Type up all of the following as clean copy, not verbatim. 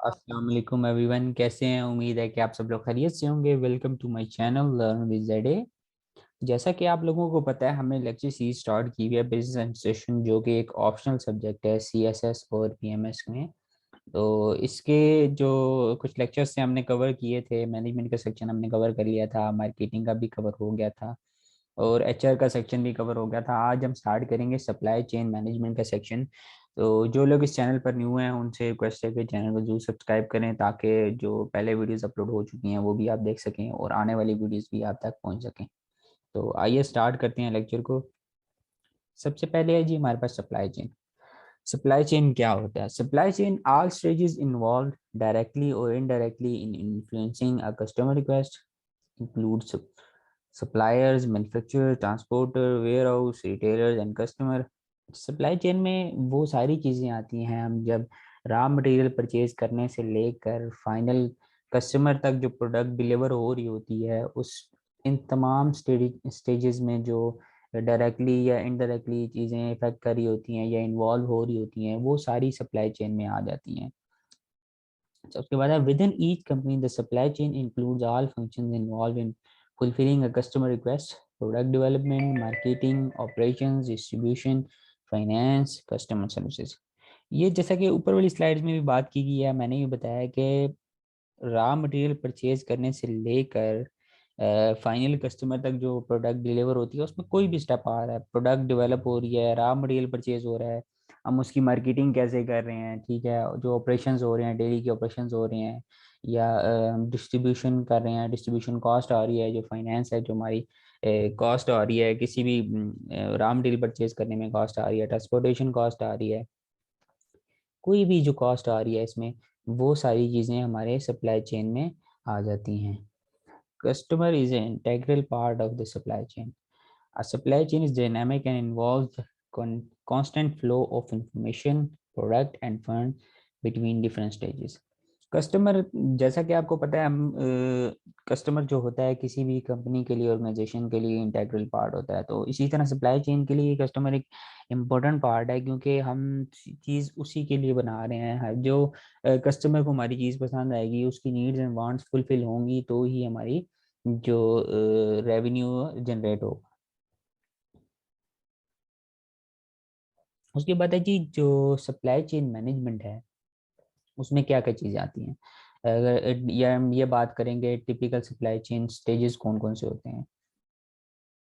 अस्सलाम वालेकुम एवरीवन, कैसे हैं? उम्मीद है कि आप सब लोग खैरियत से होंगे। Welcome to my channel learn with JD. जैसा कि आप लोगों को पता है, हमने लेक्चर सीरीज स्टार्ट की हुई है बिजनेस एडमिनिस्ट्रेशन, जो कि एक ऑप्शनल सब्जेक्ट है सीएसएस और पीएमएस में। तो इसके जो कुछ लेक्चर्स थे हमने कवर किए थे। मैनेजमेंट का सेक्शन हमने कवर कर लिया था, मार्केटिंग का भी कवर हो गया था और एचआर का सेक्शन भी कवर हो गया था। आज हम स्टार्ट करेंगे सप्लाई चेन मैनेजमेंट का सेक्शन। तो जो लोग इस चैनल पर न्यू हैं उनसे रिक्वेस्ट है कि चैनल को जरूर सब्सक्राइब करें, ताकि जो पहले वीडियोस अपलोड हो चुकी हैं वो भी आप देख सकें और आने वाली वीडियोस भी आप तक पहुंच सकें। तो आइए स्टार्ट करते हैं लेक्चर को। सबसे पहले है जी हमारे पास सप्लाई चेन। सप्लाई चेन क्या होता है? Supply chain all stages involve directly और indirectly in influencing a customer request, includes suppliers, manufacturer, transporter, warehouse, retailers and customer। Supply chain में वो सारी चीज़ें आती हैं, हम जब रॉ मटेरियल परचेज करने से लेकर फाइनल कस्टमर तक जो प्रोडक्ट डिलीवर हो रही होती है, उस इन तमाम स्टेजेस में जो डायरेक्टली या इनडायरेक्टली चीज़ें इफेक्ट कर रही होती हैं या इन्वॉल्व हो रही होती हैं, वो सारी सप्लाई चेन में आ जाती हैं। अच्छा, उसके बाद है with in each company the supply chain includes all functions involve in fulfilling a customer request, product development, marketing, operations, distribution, finance, customer services। ये जैसा कि ऊपर वाली स्लाइड्स में भी बात की गई है, मैंने भी बताया कि रॉ मटेरियल परचेज करने से लेकर फाइनल कस्टमर तक जो प्रोडक्ट डिलीवर होती है, उसमें कोई भी स्टेप आ रहा है, प्रोडक्ट डेवलप हो रही है, रॉ मटेरियल परचेज हो रहा है, हम उसकी मार्केटिंग कैसे कर रहे हैं, ठीक है, जो ऑपरेशंस हो रहे हैं, डेली के ऑपरेशंस हो रहे हैं, या डिस्ट्रीब्यूशन कर रहे हैं, डिस्ट्रीब्यूशन कॉस्ट आ रही है, जो फाइनेंस है, जो हमारी कॉस्ट आ रही है, किसी भी रॉ मटेरियल परचेज करने में कॉस्ट आ रही है, ट्रांसपोर्टेशन कॉस्ट आ रही है, कोई भी जो कॉस्ट आ रही है इसमें, वो सारी चीज़ें हमारे सप्लाई चेन में आ जाती हैं। Customer is an integral part of the supply chain. A supply chain is dynamic and involves constant flow of information, product and fund between different stages. Customer, जैसा कि आपको पता है, हम कस्टमर जो होता है किसी भी कंपनी के लिए, ऑर्गेनाइजेशन के लिए इंटेग्रल पार्ट होता है। तो इसी तरह सप्लाई चेन के लिए कस्टमर एक इम्पोर्टेंट पार्ट है, क्योंकि हम चीज़ उसी के लिए बना रहे हैं। जो कस्टमर को हमारी चीज़ पसंद आएगी, उसकी नीड्स एंड वांट्स फुलफिल होंगी, तो ही हमारी जो रेवेन्यू जनरेट होगा। उसके बाद है जी जो सप्लाई चेन मैनेजमेंट है, उसमें क्या क्या चीज़ें आती हैं। अगर या हम ये बात करेंगे टिपिकल सप्लाई चेन स्टेजेस कौन कौन से होते हैं।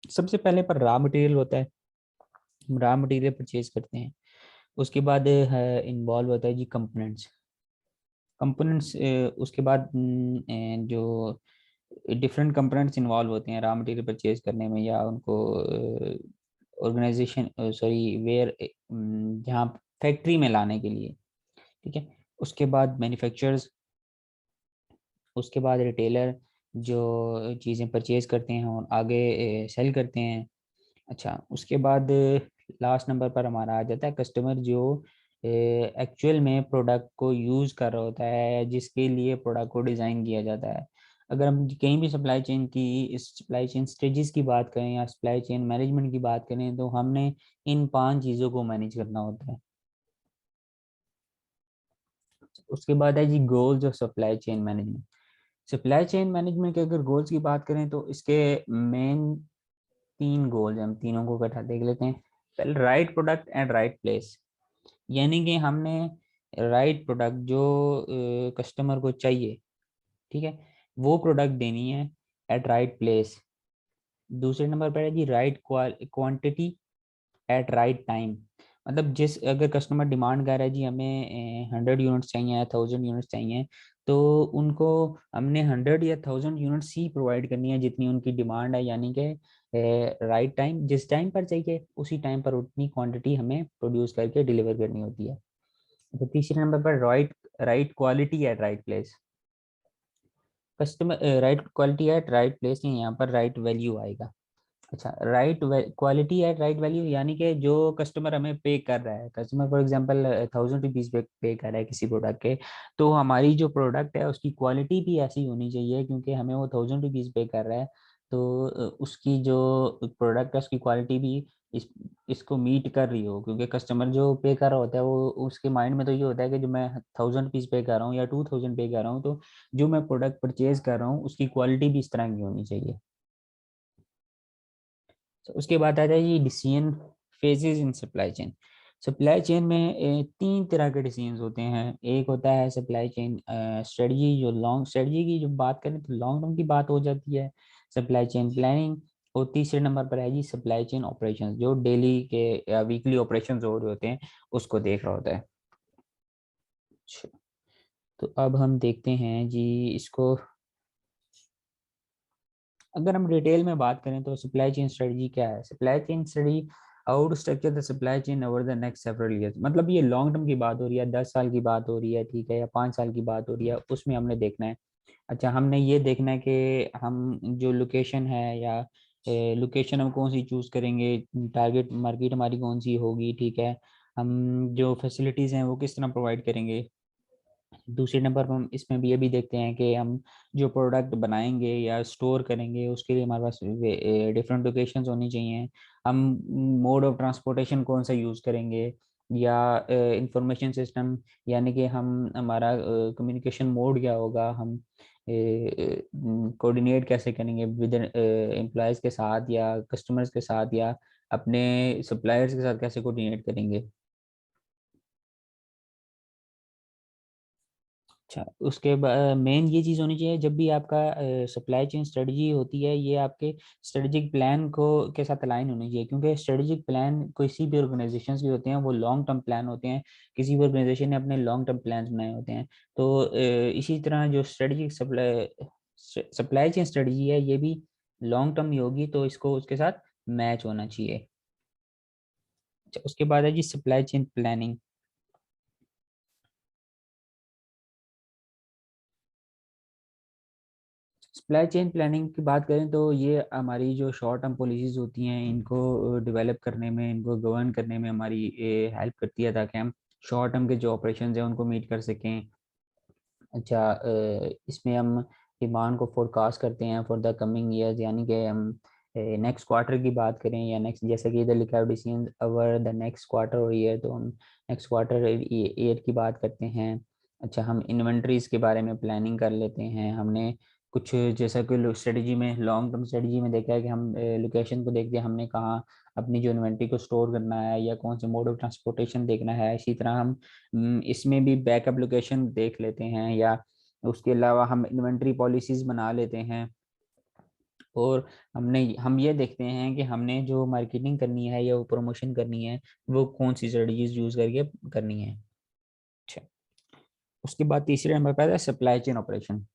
सबसे पहले पर रॉ मटेरियल होता है, हम रॉ मटेरियल परचेज करते हैं। उसके बाद इन्वॉल्व होता है जी कंपोनेंट्स। कंपोनेंट्स उसके बाद जो डिफरेंट कंपोनेंट्स इन्वॉल्व होते हैं रॉ मटेरियल परचेज करने में, या उनको ऑर्गेनाइजेशन सॉरी वेयर जहाँ फैक्ट्री में लाने के लिए, ठीक है। उसके बाद मैन्युफैक्चरर्स, उसके बाद रिटेलर जो चीज़ें परचेज करते हैं और आगे सेल करते हैं। अच्छा, उसके बाद लास्ट नंबर पर हमारा आ जाता है कस्टमर, जो एक्चुअल में प्रोडक्ट को यूज़ कर रहा होता है, जिसके लिए प्रोडक्ट को डिज़ाइन किया जाता है। अगर हम कहीं भी सप्लाई चेन की, इस सप्लाई चेन स्टेजेस की बात करें या सप्लाई चेन मैनेजमेंट की बात करें, तो हमने इन 5 चीज़ों को मैनेज करना होता है। उसके बाद है जी goals of supply chain management. Supply chain management के अगर गोल्स की बात करें, तो इसके मेन 3 गोल्स हैं, हम तीनों को इकट्ठा देख लेते हैं। पहले right product and right place, यानी कि हमने राइट प्रोडक्ट जो कस्टमर को चाहिए, ठीक है, वो प्रोडक्ट देनी है एट राइट प्लेस। दूसरे नंबर पर है जी right quantity at right time. मतलब जिस, अगर कस्टमर डिमांड कर रहा है जी हमें 100 यूनिट्स चाहिए, 1000 यूनिट्स चाहिए, तो उनको हमने 100 या 1000 यूनिट्स ही प्रोवाइड करनी है जितनी उनकी डिमांड है, यानी कि राइट टाइम, जिस टाइम पर चाहिए उसी टाइम पर उतनी क्वांटिटी हमें प्रोड्यूस करके डिलीवर करनी होती है। तो तीसरे नंबर पर right right quality eight right place. Customer right quality eight right place नहीं, यहाँ पर राइट वैल्यू आएगा। अच्छा, right quality eight right value, यानी कि जो कस्टमर हमें पे कर रहा है, कस्टमर फॉर एग्जांपल 1000 रुपीज पे कर रहा है किसी प्रोडक्ट के, तो हमारी जो प्रोडक्ट है उसकी क्वालिटी भी ऐसी होनी चाहिए, क्योंकि हमें वो 1000 रुपीज पे कर रहा है, तो उसकी जो प्रोडक्ट है उसकी क्वालिटी भी इस इसको मीट कर रही हो, क्योंकि कस्टमर जो पे कर रहा होता है वो उसके माइंड में तो ये होता है कि जो मैं 1000 रुपीज़ पे कर रहा हूँ या 2000 पे कर रहा हूँ, तो जो मैं प्रोडक्ट परचेज कर रहा हूँ उसकी क्वालिटी भी इस तरह की होनी चाहिए। तो उसके बाद आता है ये decision phases in supply chain. Supply chain में तीन तरह के डिसीजंस होते हैं। एक होता है सप्लाई चेन स्ट्रेटजी, जो लॉन्ग स्ट्रेटजी की जो बात करें तो लॉन्ग टर्म की बात हो जाती है। Supply chain planning. और तीसरे नंबर पर है जी सप्लाई चेन ऑपरेशंस, जो डेली के या वीकली ऑपरेशंस हो रहे होते हैं उसको देख रहा होता है। अच्छा, तो अब हम देखते हैं जी इसको, अगर हम डिटेल में बात करें तो सप्लाई चेन स्ट्रेटजी क्या है। Supply chain strategy how to structure the supply chain over the next several years, मतलब ये लॉन्ग टर्म की बात हो रही है, 10 साल की बात हो रही है, ठीक है, या 5 साल की बात हो रही है, उसमें हमने देखना है। अच्छा, हमने ये देखना है कि हम जो लोकेशन है या लोकेशन हम कौन सी चूज़ करेंगे, टारगेट मार्केट हमारी कौन सी होगी, ठीक है, हम जो फैसिलिटीज़ हैं वो किस तरह प्रोवाइड करेंगे। दूसरे नंबर पर हम इसमें भी ये भी देखते हैं कि हम जो प्रोडक्ट बनाएंगे या स्टोर करेंगे उसके लिए हमारे पास डिफरेंट लोकेशंस होनी चाहिए। हम मोड ऑफ ट्रांसपोर्टेशन कौन सा यूज़ करेंगे, या इंफॉर्मेशन सिस्टम, यानी कि हम हमारा कम्युनिकेशन मोड क्या होगा, हम कोऑर्डिनेट कैसे करेंगे विद एम्प्लॉयज़ के साथ या कस्टमर्स के साथ या अपने सप्लायर्स के साथ कैसे कोऑर्डिनेट करेंगे। अच्छा, उसके बाद मेन ये चीज़ होनी चाहिए, जब भी आपका सप्लाई चेन स्ट्रेटजी होती है ये आपके स्ट्रेटेजिक प्लान को के साथ अलाइन होनी चाहिए, क्योंकि स्ट्रेटेजिक प्लान किसी भी ऑर्गेनाइजेशन के होते हैं वो लॉन्ग टर्म प्लान होते हैं। किसी भी ऑर्गेनाइजेशन ने अपने लॉन्ग टर्म प्लान बनाए होते हैं। तो इसी तरह जो स्ट्रेटेजिक सप्लाई चेन स्ट्रेटजी है ये भी लॉन्ग टर्म ही होगी, तो इसको उसके साथ मैच होना चाहिए। अच्छा, उसके बाद है जी supply chain planning. Supply chain planning की बात करें तो ये हमारी जो शॉर्ट टर्म पॉलिसीज होती हैं इनको डेवलप करने में, इनको गवर्न करने में हमारी हेल्प करती है, ताकि हम शॉर्ट टर्म के जो ऑपरेशन हैं उनको मीट कर सकें। अच्छा, इसमें हम डिमांड को फोरकास्ट करते हैं फॉर द कमिंग ईयर्स, यानी कि हम नेक्स्ट क्वार्टर की बात करें या नेक्स्ट, जैसे कि इधर लिखा है decision our the next quarter और ईयर, तो हम नेक्स्ट क्वार्टर ईयर की बात करते हैं। अच्छा, हम इन्वेंट्रीज के बारे में प्लानिंग कर लेते हैं। हमने कुछ जैसा कि स्ट्रेटजी में लॉन्ग टर्म स्ट्रेटजी में देखा है कि हम लोकेशन को देखते हैं, हमने कहाँ अपनी जो इन्वेंट्री को स्टोर करना है या कौन से मोड ऑफ ट्रांसपोर्टेशन देखना है। इसी तरह हम इसमें भी बैकअप लोकेशन देख लेते हैं, या उसके अलावा हम इन्वेंट्री पॉलिसीज बना लेते हैं। और हम ये देखते हैं कि हमने जो मार्केटिंग करनी है या वो प्रमोशन करनी है वो कौन सी स्ट्रेटजीज यूज करके करनी है। अच्छा, उसके बाद तीसरे नंबर पर है सप्लाई चेन ऑपरेशन।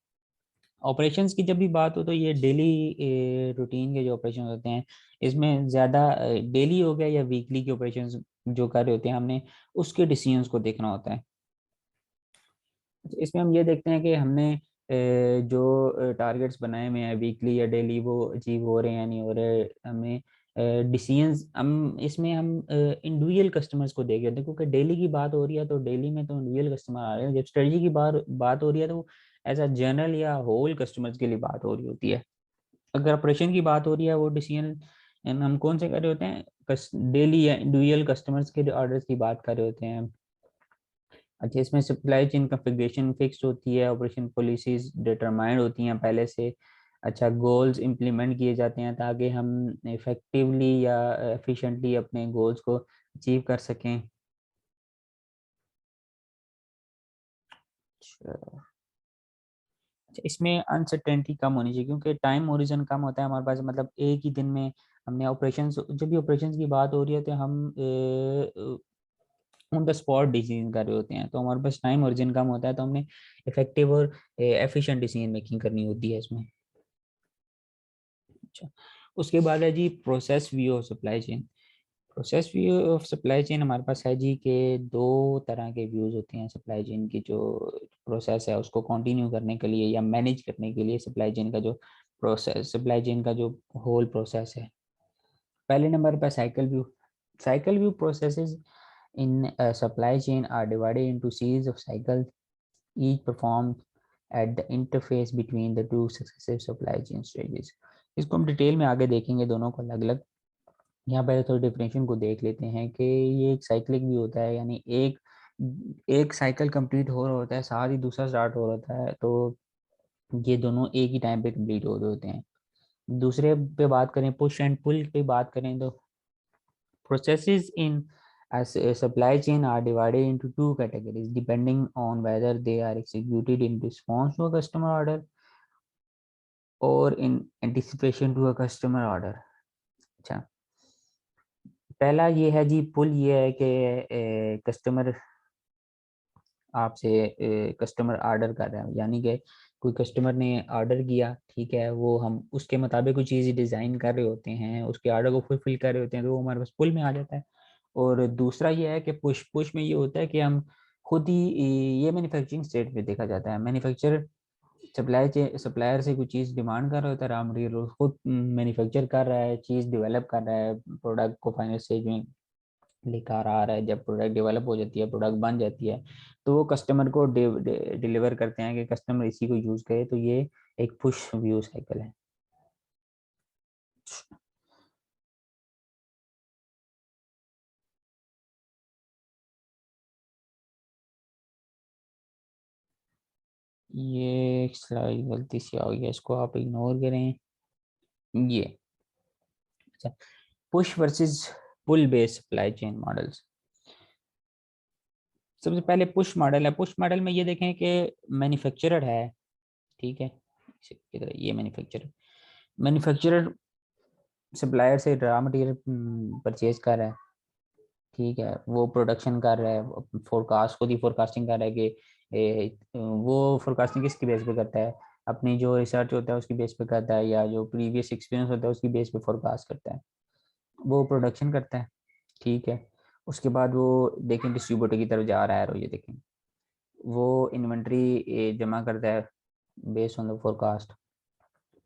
ऑपरेशंस की जब भी बात हो तो ये डेली रूटीन के जो ऑपरेशन होते हैं, इसमें ज़्यादा डेली हो गया या वीकली के ऑपरेशंस जो कर रहे होते हैं हमने उसके डिसीजंस को देखना होता है। इसमें हम ये देखते हैं कि हमने जो टारगेट्स बनाए हुए हैं वीकली या डेली वो अचीव हो रहे हैं या नहीं हो रहे। हमें डिसीजंस हम इसमें हम इंडिविजुअल कस्टमर्स को देख रहे हैं, क्योंकि डेली की बात हो रही है तो डेली में तो इंडिविजुअल कस्टमर आ रहे हैं। जब स्ट्रेटजी की बात बात हो रही है तो एज अ जनरल या होल कस्टमर्स के लिए बात हो रही होती है। अगर ऑपरेशन की बात हो रही है वो डिसीजन हम कौन से कर रहे होते हैं, डेली या इंडिविजुअल कस्टमर्स के ऑर्डर्स की बात कर रहे होते हैं। अच्छा, इसमें सप्लाई चेन कॉन्फ़िगरेशन फिक्स होती है, ऑपरेशन पॉलिसीज डिटरमाइंड होती हैं पहले से। अच्छा, गोल्स इम्प्लीमेंट किए जाते हैं ताकि हम इफेक्टिवली या एफिशिएंटली अपने गोल्स को अचीव कर सकें। अच्छा, इसमें अनसर्टेनिटी कम होनी चाहिए, क्योंकि टाइम ओरिजन कम होता है हमारे पास, मतलब एक ही दिन में हमने ऑपरेशन, जब भी ऑपरेशन की बात हो रही है तो हम ऑन द स्पॉट डिसीजन कर रहे होते हैं, तो हमारे पास टाइम ओरिजिन कम होता है, तो हमने इफेक्टिव और एफिशिएंट डिसीजन मेकिंग करनी होती है इसमें। अच्छा, उसके बाद है जी process view of supply chain. Process view of supply chain हमारे पास है जी के दो तरह के व्यूज होते हैं सप्लाई चेन की। जो प्रोसेस है उसको कंटिन्यू करने के लिए या मैनेज करने के लिए सप्लाई चेन का जो प्रोसेस, सप्लाई चेन का जो होल प्रोसेस है। पहले नंबर पर cycle view. Cycle view processes in a supply chain are divided into series of cycles, each performed at the interface between the two successive supply chain stages. इसको हम detail में आगे देखेंगे दोनों को अलग अलग। यहाँ पहले थोड़ी डिफरेंशिएशन को देख लेते हैं कि ये एक साइक्लिक भी होता है, यानी एक एक साइकिल कंप्लीट हो रहा होता है, साथ ही दूसरा स्टार्ट हो रहा होता है, तो ये दोनों एक ही टाइम पे कंप्लीट हो रहे होते हैं। दूसरे पे बात करें, पुश एंड पुल पे बात करें, तो processes in a supply chain are divided into two categories depending on whether they are executed in response to a customer order or in anticipation to a customer order। अच्छा, पहला ये है जी पुल, ये है कि कस्टमर आपसे कस्टमर ऑर्डर कर रहा है, यानी कि कोई कस्टमर ने ऑर्डर किया, ठीक है, वो हम उसके मुताबिक कोई चीज़ डिज़ाइन कर रहे होते हैं, उसके ऑर्डर को फुलफिल कर रहे होते हैं, तो वो हमारे पास पुल में आ जाता है। और दूसरा ये है कि पुश पुश में ये होता है कि हम खुद ही, ये मैन्युफैक्चरिंग स्टेट पे देखा जाता है, मैन्युफैक्चरर सप्लायर से कोई चीज़ डिमांड कर रहा होता है, रॉ मटेरियल खुद मैन्युफैक्चर कर रहा है, चीज़ डेवलप कर रहा है, प्रोडक्ट को फाइनल स्टेज में लेकर आ रहा है। जब प्रोडक्ट डेवलप हो जाती है, प्रोडक्ट बन जाती है, तो वो कस्टमर को डिलीवर करते हैं कि कस्टमर इसी को यूज़ करे, तो ये एक पुश व्यू साइकिल है। ये स्लाइड गलती से आ गया, इसको आप इग्नोर करें। ये अच्छा, पुश वर्सेस पुल बेस्ड सप्लाई चेन मॉडल्स। सबसे पहले पुश मॉडल है। पुश मॉडल में ये देखें कि मैन्युफैक्चरर है, ठीक है, किधर है? ये मैन्युफैक्चरर, मैन्युफैक्चरर सप्लायर से रॉ मटेरियल परचेज कर रहा है, ठीक है, वो प्रोडक्शन कर रहा है, फोरकास्ट खुद ही फोरकास्टिंग कर रहा है कि वो फोरकास्टिंग किसकी बेस पे करता है, अपनी जो रिसर्च होता है उसकी बेस पे करता है, या जो प्रीवियस एक्सपीरियंस होता है उसकी बेस पे फोरकास्ट करता है, वो प्रोडक्शन करता है, ठीक है। उसके बाद वो देखें डिस्ट्रीब्यूटर की तरफ जा रहा है, और ये देखें वो इन्वेंट्री जमा करता है बेस्ड ऑन द फोरकास्ट,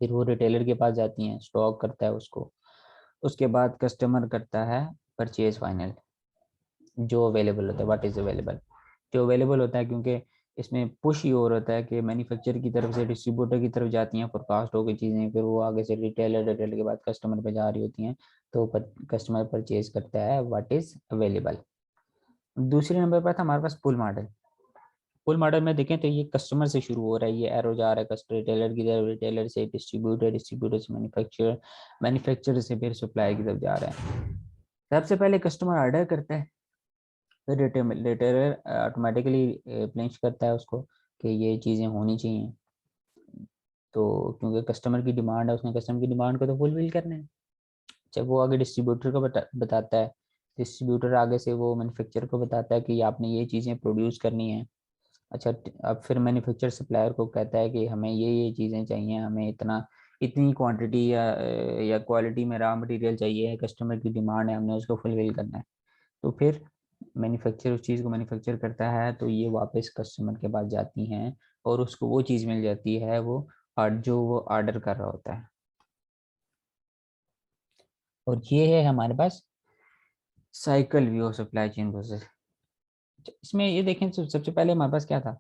फिर वो रिटेलर के पास जाती हैं, स्टॉक करता है उसको, उसके बाद कस्टमर करता है परचेज फाइनल, जो अवेलेबल होता है, व्हाट इज अवेलेबल, जो अवेलेबल होता है, क्योंकि इसमें पुश ही और होता है कि मैन्युफैक्चर की तरफ से डिस्ट्रीब्यूटर की तरफ जाती हैं फोरकास्ट हो गई चीज़ें, फिर वो आगे से रिटेलर, रिटेलर के बाद कस्टमर पे जा रही होती हैं, तो कस्टमर परचेज करता है व्हाट इज अवेलेबल। दूसरे नंबर पर था हमारे पास पुल मॉडल। पुल मॉडल में देखें तो ये कस्टमर से शुरू हो रहा है, ये एरो जा रहा है कस्टमर रिटेलर की तरफ, रिटेलर से डिस्ट्रीब्यूटर, डिस्ट्रीब्यूटर से मैन्युफैक्चरर, मैन्युफैक्चरर से फिर सप्लायर की तरफ जा रहा है। सबसे पहले कस्टमर ऑर्डर करता है, फिर रिटेलर ऑटोमेटिकली प्लेस करता है उसको कि ये चीज़ें होनी चाहिए, तो क्योंकि कस्टमर की डिमांड है, उसने कस्टमर की डिमांड को तो फुलफिल करना है। जब वो आगे डिस्ट्रीब्यूटर को बताता है, डिस्ट्रीब्यूटर आगे से वो मैन्युफैक्चरर को बताता है कि आपने ये चीज़ें प्रोड्यूस करनी है। अच्छा, अब फिर मैन्युफैक्चरर सप्लायर को कहता है कि हमें ये चीज़ें चाहिए, हमें इतनी क्वांटिटी या क्वालिटी में रॉ मटेरियल चाहिए, कस्टमर की डिमांड है, हमने उसको फुलफिल करना है। तो फिर मैन्युफैक्चर उस चीज़ को मैन्युफैक्चर करता है, तो ये वापस कस्टमर के पास जाती हैं, और उसको वो चीज़ मिल जाती है वो जो वो ऑर्डर कर रहा होता है। और ये है हमारे पास cycle view of supply chain process. इसमें ये देखें, सबसे पहले हमारे पास क्या था,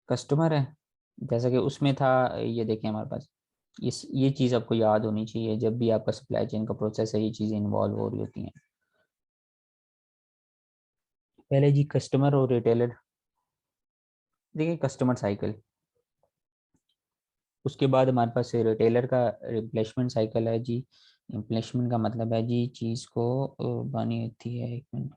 कस्टमर है, जैसा कि उसमें था। ये देखें हमारे पास ये चीज़ आपको याद होनी चाहिए, जब भी आपका सप्लाई चेन का प्रोसेस है, ये चीज़ें इन्वॉल्व हो रही होती हैं। पहले जी कस्टमर और रिटेलर, देखिए कस्टमर साइकिल, उसके बाद हमारे पास रिटेलर का रिप्लेसमेंट साइकिल है जी। रिप्लेसमेंट का मतलब है जी चीज़ को बनी होती है, एक मिनट,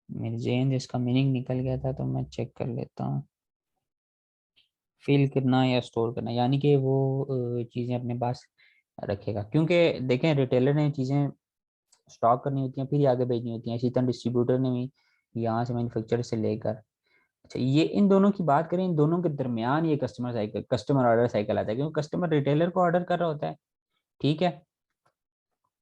मेरे जहन से इसका मीनिंग निकल गया था, तो मैं चेक कर लेता हूँ। फिल करना या स्टोर करना, यानी कि वो चीज़ें अपने पास रखेगा, क्योंकि देखें रिटेलर ने चीज़ें स्टॉक करनी होती हैं, फिर ही आगे भेजनी होती हैं, इसी तरह डिस्ट्रीब्यूटर ने भी यहाँ से मैन्युफैक्चरर से लेकर। अच्छा, ये इन दोनों की बात करें, इन दोनों के दरमियान ये customer cycle, customer order cycle आता है, क्योंकि कस्टमर रिटेलर को ऑर्डर कर रहा होता है, ठीक है,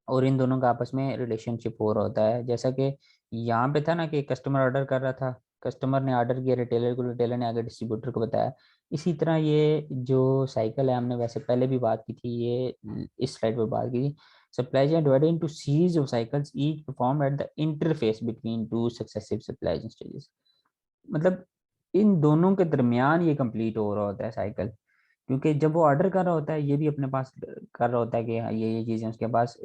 और इन दोनों का आपस में रिलेशनशिप हो रहा होता है, जैसा कि यहाँ पे था ना कि कस्टमर ऑर्डर कर रहा था, कस्टमर ने ऑर्डर किया रिटेलर को, रिटेलर ने आगे डिस्ट्रीब्यूटर को बताया। इसी तरह ये जो साइकिल है, हमने वैसे पहले भी बात की थी, ये इस स्लाइड पर बात की थी। Supply chain divided into series of cycles each perform at the interface between two successive supply chain stages. मतलब इन दोनों के दरमियान ये कंप्लीट हो रहा होता है साइकिल, क्योंकि जब वो ऑर्डर कर रहा होता है, ये भी अपने पास कर रहा होता है कि हाँ, ये चीज़ें उसके पास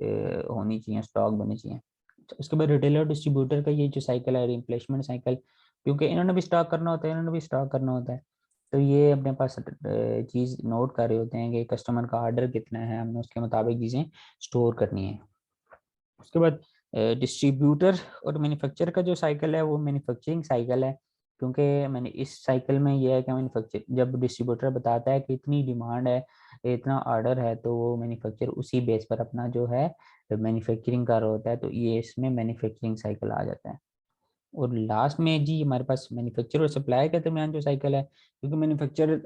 होनी चाहिए, स्टॉक बनी चाहिए। तो उसके बाद रिटेलर डिस्ट्रीब्यूटर का ये जो साइकिल है, रिप्लेसमेंट साइकिल, क्योंकि इन्होंने भी स्टॉक करना होता है, इन्होंने भी स्टॉक करना होता है, तो ये अपने पास चीज़ नोट कर रहे होते हैं कि कस्टमर का ऑर्डर कितना है, हमने उसके मुताबिक चीज़ें स्टोर करनी है। उसके बाद डिस्ट्रीब्यूटर और मैन्युफैक्चर का जो साइकिल है वो मैन्युफैक्चरिंग साइकिल है, क्योंकि मैंने इस साइकिल में ये है कि मैन्युफैक्चर जब डिस्ट्रीब्यूटर बताता है कि इतनी डिमांड है, इतना ऑर्डर है, तो वो मैन्युफैक्चर उसी बेस पर अपना जो है मैन्युफैक्चरिंग कर रहा होता है, तो ये इसमें मैन्युफैक्चरिंग साइकिल आ जाता है। और लास्ट में जी हमारे पास मैन्युफैक्चर और सप्लाई के दरमियान जो साइकिल है, क्योंकि मैन्युफैक्चर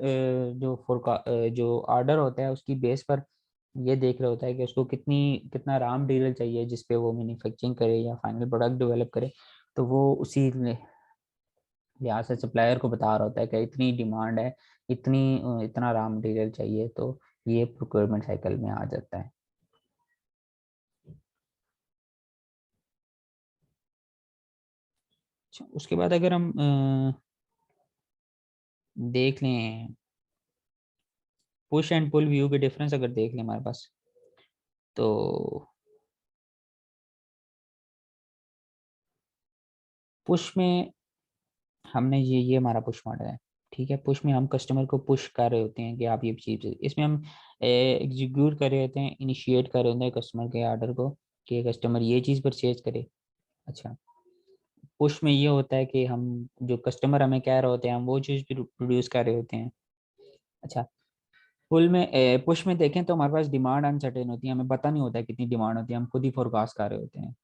जो ऑर्डर होता है उसकी बेस पर ये देख रहा होता है कि उसको कितना रॉ मटेरियल चाहिए जिस पे वो मैन्युफैक्चरिंग करे या फाइनल प्रोडक्ट डेवलप करे, तो वो उसी लिहाज से सप्लायर को बता रहा होता है कि इतनी डिमांड है, इतना रॉ मटेरियल चाहिए, तो ये प्रोक्योरमेंट साइकिल में आ जाता है। अच्छा, उसके बाद अगर हम देख लें पुश एंड पुल व्यू के डिफरेंस अगर देख लें हमारे पास, तो पुश में हमने ये हमारा पुश मॉडल है, ठीक है। पुश में हम कस्टमर को पुश कर रहे होते हैं कि आप ये चीज़, इसमें हम एग्जीक्यूट कर रहे होते हैं, इनिशिएट कर रहे होते हैं कस्टमर के ऑर्डर को कि कस्टमर ये चीज़ परचेज करे। अच्छा, पुश में ये होता है कि हम जो कस्टमर हमें कह रहे होते हैं हम वो चीज़ प्रोड्यूस कर रहे होते हैं। अच्छा, पुल में पुश में देखें तो हमारे पास डिमांड अनसर्टेन होती है, हमें पता नहीं होता है कितनी डिमांड होती है, हम खुद ही फोरकास्ट कर रहे होते हैं।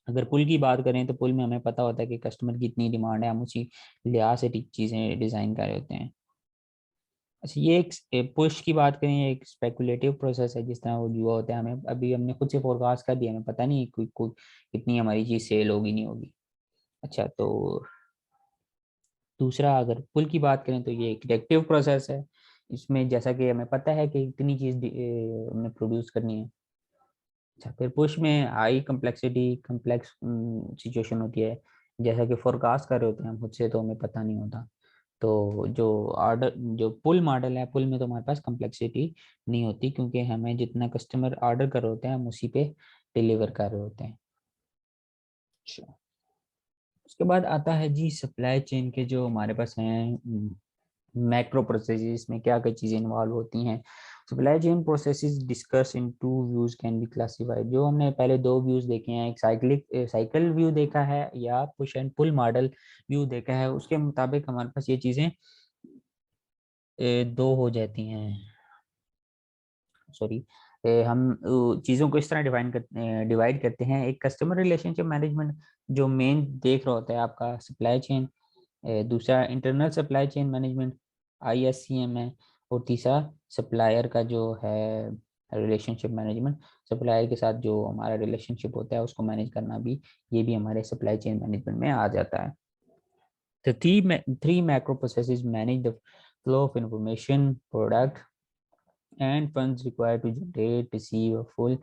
अगर पुल की बात करें तो पुल में हमें पता होता है कि कस्टमर की इतनी डिमांड है, हम उसी लिहाज से चीज़ें डिज़ाइन कर रहे होते हैं। अच्छा, ये एक पुश की बात करें, ये एक स्पेकुलेटिव प्रोसेस है, जिस तरह वो जुआ होता है, हमें अभी हमने खुद से फोरकास्ट कर दिया, हमें पता नहीं कोई कितनी हमारी चीज़ सेल होगी नहीं होगी। अच्छा, तो दूसरा अगर पुल की बात करें तो ये एक रिएक्टिव प्रोसेस है, इसमें जैसा कि हमें पता है कि इतनी चीज़ हमने प्रोड्यूस करनी है। अच्छा, फिर पुश में हाई कम्प्लेक्स सिचुएशन होती है, जैसा कि फोरकास्ट कर रहे होते हैं हम खुद से, तो हमें पता नहीं होता। तो जो पुल मॉडल है, पुल में तो हमारे पास कम्प्लेक्सिटी नहीं होती, क्योंकि हमें जितना कस्टमर ऑर्डर कर रहे होते हैं हम उसी पे डिलीवर कर रहे होते हैं। अच्छा, उसके बाद आता है जी सप्लाई चेन के जो हमारे पास हैं मैक्रो प्रोसेसेस में क्या क्या चीज़ें इन्वॉल्व होती हैं। Supply chain processes discuss in to views can be classified. जो हमने पहले दो व्यूज देखे हैं, एक साइकिल व्यू देखा है या push and pull model view देखा है, उसके मुताबिक हमारे पास ये चीज़ें दो हो जाती हैं। सॉरी, हम चीज़ों को इस तरह डिवाइड करते हैं। एक कस्टमर रिलेशनशिप मैनेजमेंट जो मेन देख रहा होता है आपका सप्लाई चेन, दूसरा internal supply chain management ISCM है, और तीसरा सप्लायर का जो है रिलेशनशिप मैनेजमेंट, सप्लायर के साथ जो हमारा रिलेशनशिप होता है उसको मैनेज करना भी, ये भी हमारे सप्लाई चेन मैनेजमेंट में आ जाता है। The three macro processes manage the flow of information, product, and funds required to generate, receive a full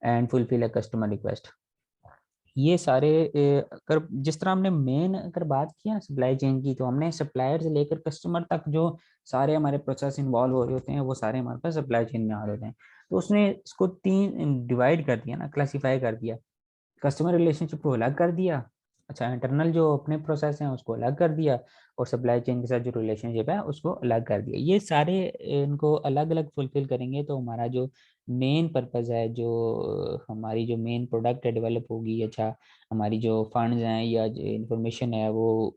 and fulfill a customer request। ये सारे अगर जिस तरह हमने मेन अगर बात की है सप्लाई चेन की, तो हमने सप्लायर से लेकर कस्टमर तक जो सारे हमारे प्रोसेस इन्वॉल्व हो रहे होते हैं वो सारे हमारे पास सप्लाई चेन में आ रहे होते हैं। तो उसने इसको तीन डिवाइड कर दिया ना, क्लासीफाई कर दिया। कस्टमर रिलेशनशिप को अलग कर दिया, अच्छा इंटरनल जो अपने प्रोसेस हैं उसको अलग कर दिया, और सप्लाई चेन के साथ जो रिलेशनशिप है उसको अलग कर दिया। ये सारे इनको अलग अलग फुलफिल करेंगे तो हमारा जो मेन पर्पज़ है, जो हमारी जो मेन प्रोडक्ट है डेवलप होगी, अच्छा हमारी जो फंड्स हैं या इंफॉर्मेशन है वो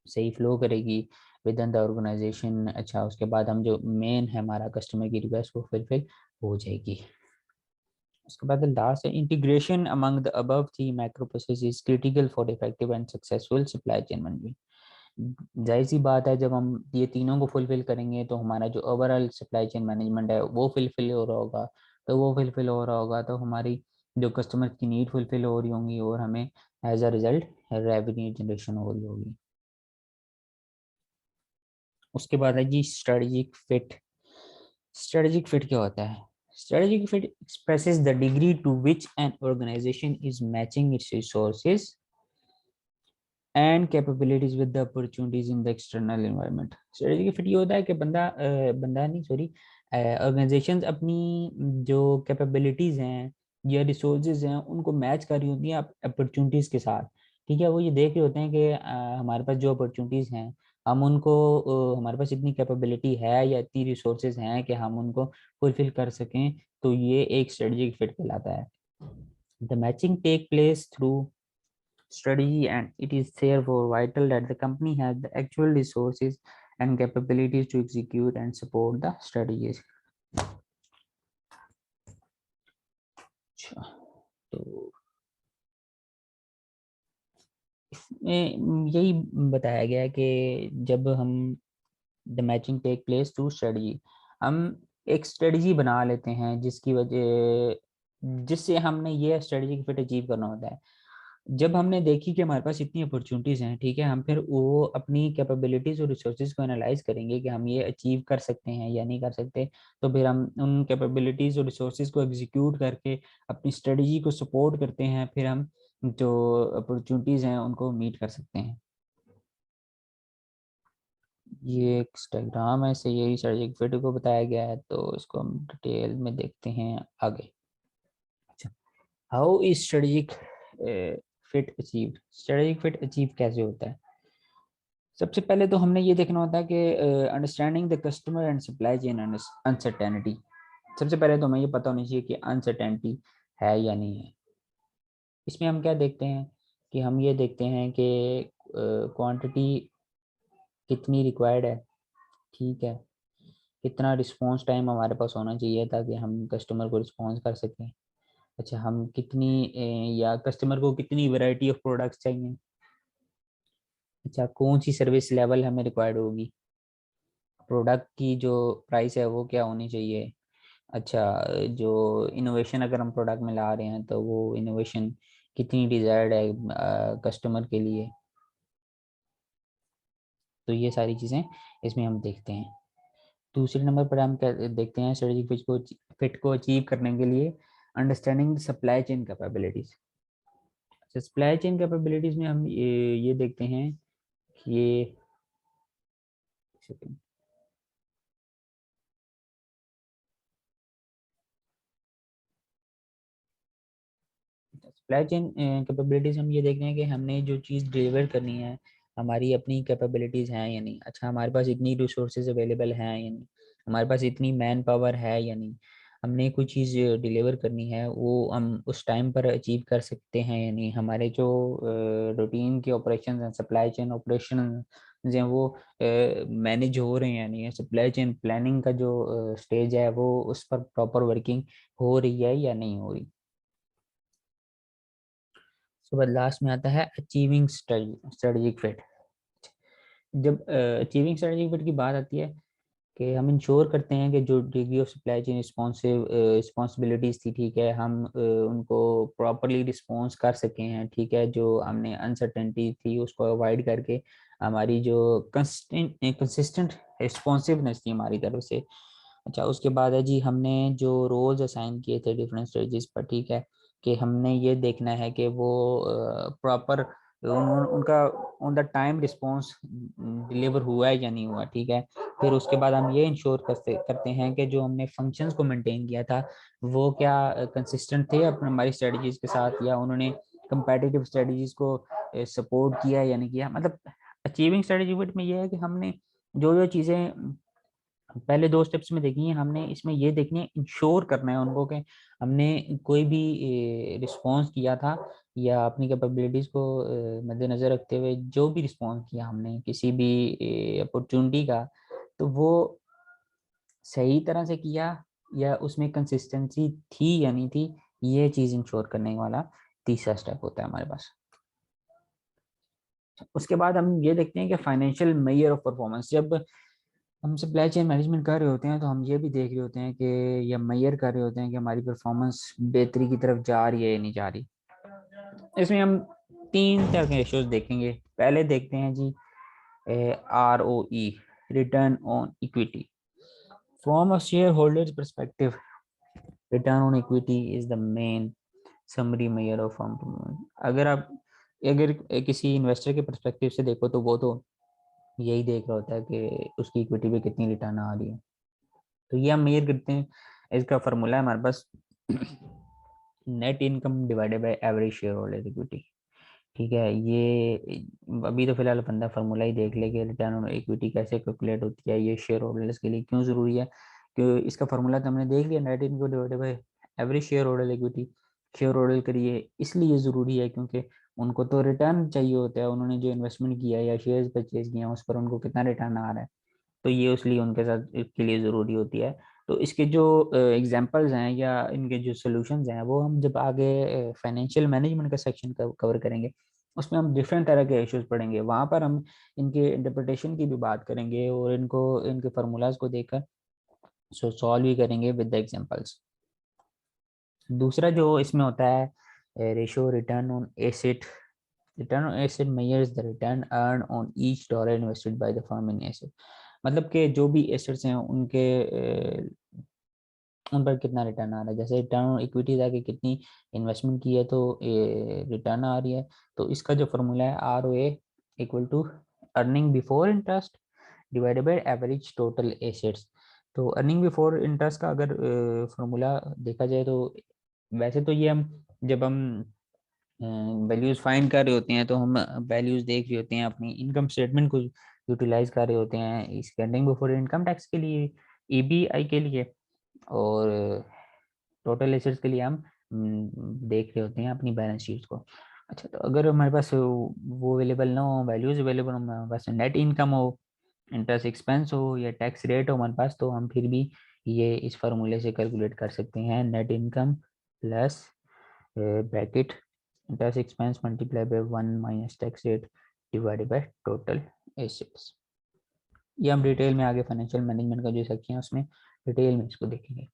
सही फ्लो करेगी विद इन द ऑर्गेनाइजेशन। अच्छा, उसके बाद हम जो मेन है हमारा कस्टमर की रिक्वेस्ट वो फुलफिल हो जाएगी। उसके बाद लास्ट है integration among the above three macro process is critical for effective and successful supply chain management. जाहिर सी बात है, जब हम ये तीनों को फुलफिल करेंगे तो हमारा जो ओवरऑल सप्लाई चेन मैनेजमेंट है वो फुलफिल हो रहा होगा, तो वो फुलफिल हो रहा होगा तो हमारी जो कस्टमर की नीड फुलफिल हो रही होंगी, और हमें as a result revenue generation हो रही होगी। उसके बाद है जी स्ट्रेटेजिक फिट। स्ट्रेटेजिक फिट क्या होता है? Strategic fit expresses the degree to which an organization is matching its resources and capabilities with the opportunities in the external environment. Strategic fit ये होता है कि बंदा नहीं सॉरी ऑर्गेनाइजेशंस अपनी जो कैपेबिलिटीज हैं या रिसोर्सेज हैं उनको मैच कर रही होती हैं अपॉर्चुनिटीज के साथ। ठीक है, वो ये देख रहे होते हैं कि हमारे पास जो अपॉर्चुनिटीज हैं हम उनको हमारे पास इतनी कैपेबिलिटी है या इतनी रिसोर्सेज हैं कि हम उनको फुलफिल कर सकें। तो ये एक स्ट्रेटेजिक फिट कहलाता है। The matching take place through strategy, and it is therefore vital that the company has the actual resources and capabilities to execute and support the strategies. अच्छा, तो इसमें यही बताया गया है कि जब हम the matching take place through strategy, हम एक स्ट्रेटजी बना लेते हैं जिसकी वजह जिससे हमने ये स्ट्रेटजी फिट अचीव करना होता है। जब हमने देखी कि हमारे पास इतनी अपॉर्चुनिटीज हैं, ठीक है, हम फिर वो अपनी कैपेबिलिटीज और रिसोर्सेज को एनालाइज करेंगे कि हम ये अचीव कर सकते हैं या नहीं कर सकते। तो फिर हम उन कैपेबिलिटीज और रिसोर्सेज को एग्जीक्यूट करके अपनी स्ट्रेटजी को सपोर्ट करते हैं, फिर हम जो अपॉर्चुनिटीज हैं उनको मीट कर सकते हैं। ये एक डायग्राम है, इसे यही स्ट्रेटेजिक फिट को बताया गया है, तो इसको हम डिटेल में देखते हैं आगे। अच्छा, how is strategic fit achieve? Strategic fit achieve कैसे होता है? सबसे पहले तो हमने ये देखना होता है कि understanding the customer and supply chain uncertainty. सबसे पहले तो हमें ये पता होनी चाहिए कि अनसर्टेनिटी है या नहीं है। इसमें हम क्या देखते हैं कि हम ये देखते हैं कि क्वांटिटी कितनी रिक्वायर्ड है, ठीक है, कितना रिस्पॉन्स टाइम हमारे पास होना चाहिए ताकि हम कस्टमर को रिस्पॉन्स कर सकें। अच्छा, हम कितनी या कस्टमर को कितनी वैरायटी ऑफ प्रोडक्ट्स चाहिए। अच्छा, कौन सी सर्विस लेवल हमें रिक्वायर्ड होगी। प्रोडक्ट की जो प्राइस है वो क्या होनी चाहिए। अच्छा, जो इनोवेशन अगर हम प्रोडक्ट में ला रहे हैं तो वो इनोवेशन कितनी डिजायर्ड है कस्टमर के लिए। तो ये सारी चीज़ें इसमें हम देखते हैं। दूसरे नंबर पर हम क्या देखते हैं स्ट्रेटेजिक फिट को अचीव करने के लिए understanding supply chain capabilities. Supply chain capabilities में हम ये देखते हैं कि ये सप्लाई चेन कैपेबिलिटीज हम ये देख रहे हैं कि हमने जो चीज़ डिलीवर करनी है हमारी अपनी कैपेबिलिटीज हैं या नहीं। अच्छा, हमारे पास इतनी रिसोर्सेज अवेलेबल हैं या नहीं, हमारे पास इतनी मैन पावर है या नहीं, हमने कोई चीज़ डिलीवर करनी है वो हम उस टाइम पर अचीव कर सकते हैं या नहीं, हमारे जो रूटीन के ऑपरेशन हैं सप्लाई चेन ऑपरेशन हैं वो मैनेज हो रहे हैं या नहीं, सप्लाई चेन प्लानिंग का जो स्टेज है वो उस पर प्रॉपर वर्किंग हो रही है या नहीं हो रही। उसके बाद लास्ट में आता है अचीविंग स्ट्रेटेजिक फिट। जब अचीविंग स्ट्रेटेजिक फिट की बात आती है कि हम इंश्योर करते हैं कि जो degree of supply chain responsibilities थी, ठीक है, हम उनको प्रॉपरली रिस्पॉन्स कर सके हैं, ठीक है, जो हमने अनसर्टेनिटी थी उसको अवॉइड करके हमारी जो कंसिस्टेंट रिस्पॉन्सिवनेस थी हमारी तरफ से। अच्छा, उसके बाद है जी हमने जो रोल्स असाइन किए थे डिफरेंट स्टेजेस पर, ठीक है, कि हमने ये देखना है कि वो प्रॉपर उनका on the time response deliver हुआ है या नहीं हुआ, ठीक है। फिर उसके बाद हम ये इंश्योर करते हैं कि जो हमने फंक्शंस को मेंटेन किया था वो क्या कंसिस्टेंट थे अपने हमारी स्ट्रेटजीज के साथ, या उन्होंने कंपेटिटिव स्ट्रेटजीज को सपोर्ट किया या नहीं किया। मतलब अचीविंग स्ट्रेटजी में ये है कि हमने जो जो चीज़ें पहले दो स्टेप्स में देखी है हमने इसमें ये देखनी है, इंश्योर करना है उनको कि हमने कोई भी रिस्पॉन्स किया था या अपनी कैपेबिलिटीज को मद्देनजर रखते हुए जो भी रिस्पॉन्स किया हमने किसी भी अपॉर्चुनिटी का, तो वो सही तरह से किया या उसमें कंसिस्टेंसी थी या नहीं थी। ये चीज़ इंश्योर करने वाला तीसरा स्टेप होता है हमारे पास। उसके बाद हम ये देखते हैं कि फाइनेंशियल मेजर ऑफ परफॉर्मेंस। जब हम सप्लाई चेन मैनेजमेंट कर रहे होते हैं तो हम ये भी देख रहे होते हैं कि या मेजर कर रहे होते हैं कि हमारी परफॉर्मेंस बेहतरी की तरफ जा रही है या नहीं जा रही। इसमें हम तीन तरह के रेशियोज देखेंगे। पहले देखते हैं जी ROE, return on equity. From a share holders perspective, return on equity is the main summary measure of firm performance. अगर किसी इन्वेस्टर के परस्पेक्टिव से देखो तो वो तो यही देख रहा होता है कि उसकी इक्विटी पे कितनी रिटर्न आ रही है। तो ये हम मेजर करते हैं, इसका फार्मूला है हमारे पास net income divided by average shareholder equity. ठीक है, ये अभी तो फिलहाल बंदा फार्मूला ही देख ले कि रिटर्न ऑन इक्विटी कैसे कैलकुलेट होती है, ये शेयर होल्डर्स के लिए क्यों जरूरी है। कि इसका फार्मूला तो हमने देख लिया, net income divided by average shareholder equity. Share holder के लिए इसलिए ज़रूरी है क्योंकि उनको तो रिटर्न चाहिए होता है, उन्होंने जो इन्वेस्टमेंट किया है या शेयर्स परचेज किए हैं उस पर उनको कितना रिटर्न आ रहा है, तो ये उसलिए उनके साथ के लिए ज़रूरी होती है। तो इसके जो एग्जांपल्स हैं या इनके जो सॉल्यूशंस हैं वो हम जब आगे फाइनेंशियल मैनेजमेंट का सेक्शन कवर करेंगे उसमें हम डिफरेंट तरह के इश्यूज पढ़ेंगे, वहाँ पर हम इनके इंटरप्रिटेशन की भी बात करेंगे और इनको इनके फार्मूलाज को देखकर सॉल्व भी करेंगे विद द एग्जांपल्स। दूसरा जो इसमें होता है ratio return on asset. Return on asset measures the return earn on each dollar invested by the firm in asset. मतलब कि जो भी एसेट्स हैं उनके उन पर कितना रिटर्न आ रहा है। जैसे रिटर्न ऑन इक्विटी जाके कितनी इन्वेस्टमेंट की है तो रिटर्न आ रही है। तो इसका जो फॉर्मूला है ROA equal to earning before interest divided by average total assets. तो अर्निंग बिफोर इंटरेस्ट का अगर फॉर्मूला देखा जाए तो वैसे तो ये हम जब हम वैल्यूज फाइंड कर रहे होते हैं तो हम वैल्यूज देख रहे होते हैं, अपनी इनकम स्टेटमेंट को यूटिलाइज कर रहे होते हैं स्पेंडिंग बिफोर इनकम टैक्स के लिए, EBI के लिए, और टोटल एसेट्स के लिए हम देख रहे होते हैं अपनी बैलेंस शीट को। अच्छा, तो अगर हमारे पास वो अवेलेबल ना हो, वैल्यूज अवेलेबल हो, हमारे पास नेट इनकम हो, इंटरेस्ट एक्सपेंस हो या टैक्स रेट हो हमारे पास, तो हम फिर भी ये इस फार्मूले से कैलकुलेट कर सकते हैं। Net income plus bracket interest expense multiply by 1 minus tax rate divided by total assets. ये हम डिटेल में आगे फाइनेंशियल मैनेजमेंट का जो सेक्शन है उसमें डिटेल में इसको देखेंगे।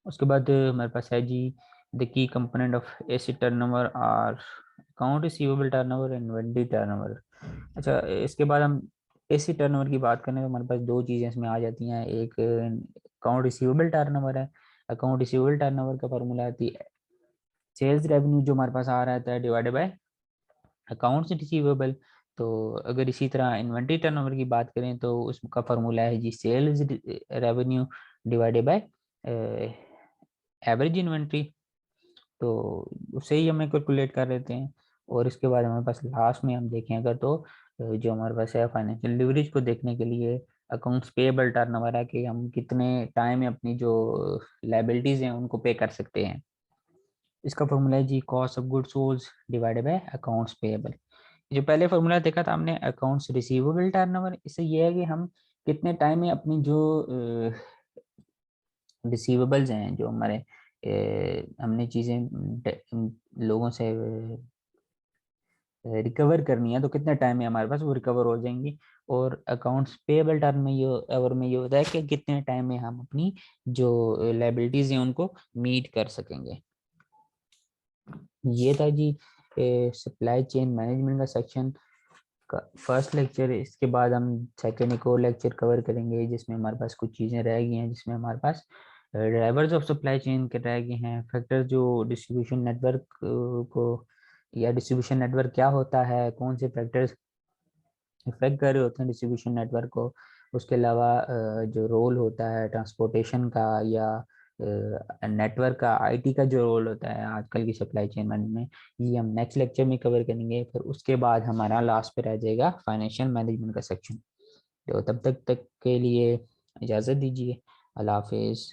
उसके बाद हमारे पास है जी the key component of asset turnover are account receivable turnover, inventory turnover. अच्छा, इसके बाद हम एसेट टर्नओवर की बात करें तो हमारे पास दो चीज़ें इसमें आ जाती हैं। एक अकाउंट रिसीवेबल टर्नओवर है। अकाउंट रिसीवेबल टर्नओवर का फॉर्मूला आती है सेल्स रेवेन्यू जो हमारे पास आ रहा है डिवाइडेड बाय अकाउंट्स रिसीवेबल। तो अगर इसी तरह इन्वेंटरी टर्नओवर की बात करें तो उसका फॉर्मूला है जी sales revenue divided by average inventory. तो उसे ही हमें कैलकुलेट कर लेते हैं। और इसके बाद हमारे पास लास्ट में हम देखें अगर तो जो हमारे पास है फाइनेंशियल लिवरेज को देखने के लिए अकाउंट्स पेएबल टर्नओवर है कि हम कितने टाइम में अपनी जो लाइबिलिटीज हैं उनको पे कर सकते हैं। इसका फॉर्मूला है जी cost of goods sold divided by accounts payable. जो पहले फॉर्मूला देखा था हमने अकाउंट्स रिसीवेबल टर्नओवर, इससे ये है कि हम कितने टाइम में अपनी जो रिसीवेबल्स हैं, जो हमारे हमने चीज़ें लोगों से रिकवर करनी है तो कितने टाइम में हमारे पास वो रिकवर हो जाएंगी। और अकाउंट्स पेएबल टर्म में ये ओवर में ये होता है कि कितने टाइम में हम अपनी जो लाइबिलिटीज हैं उनको मीट कर सकेंगे। ये था जी सप्लाई चेन मैनेजमेंट का सेक्शन का फर्स्ट लेक्चर। इसके बाद हम सेकेंड एक और लेक्चर कवर करेंगे जिसमें हमारे पास कुछ चीज़ें रह गई हैं, जिसमें हमारे पास ड्राइवर्स ऑफ सप्लाई चेन के रह गए हैं, फैक्टर जो डिस्ट्रीब्यूशन नेटवर्क को या डिस्ट्रीब्यूशन नेटवर्क क्या होता है, कौन से फैक्टर्स इफेक्ट कर रहे होते हैं डिस्ट्रीब्यूशन नेटवर्क को। उसके अलावा जो रोल होता है ट्रांसपोर्टेशन का या नेटवर्क का, IT का जो रोल होता है आजकल की सप्लाई चेन मैनेजमेंट में, ये हम नेक्स्ट लेक्चर में कवर करेंगे। फिर उसके बाद हमारा लास्ट पे रह जाएगा फाइनेंशियल मैनेजमेंट का सेक्शन। तो तब तक के लिए इजाज़त दीजिए। अल्लाह हाफिज़।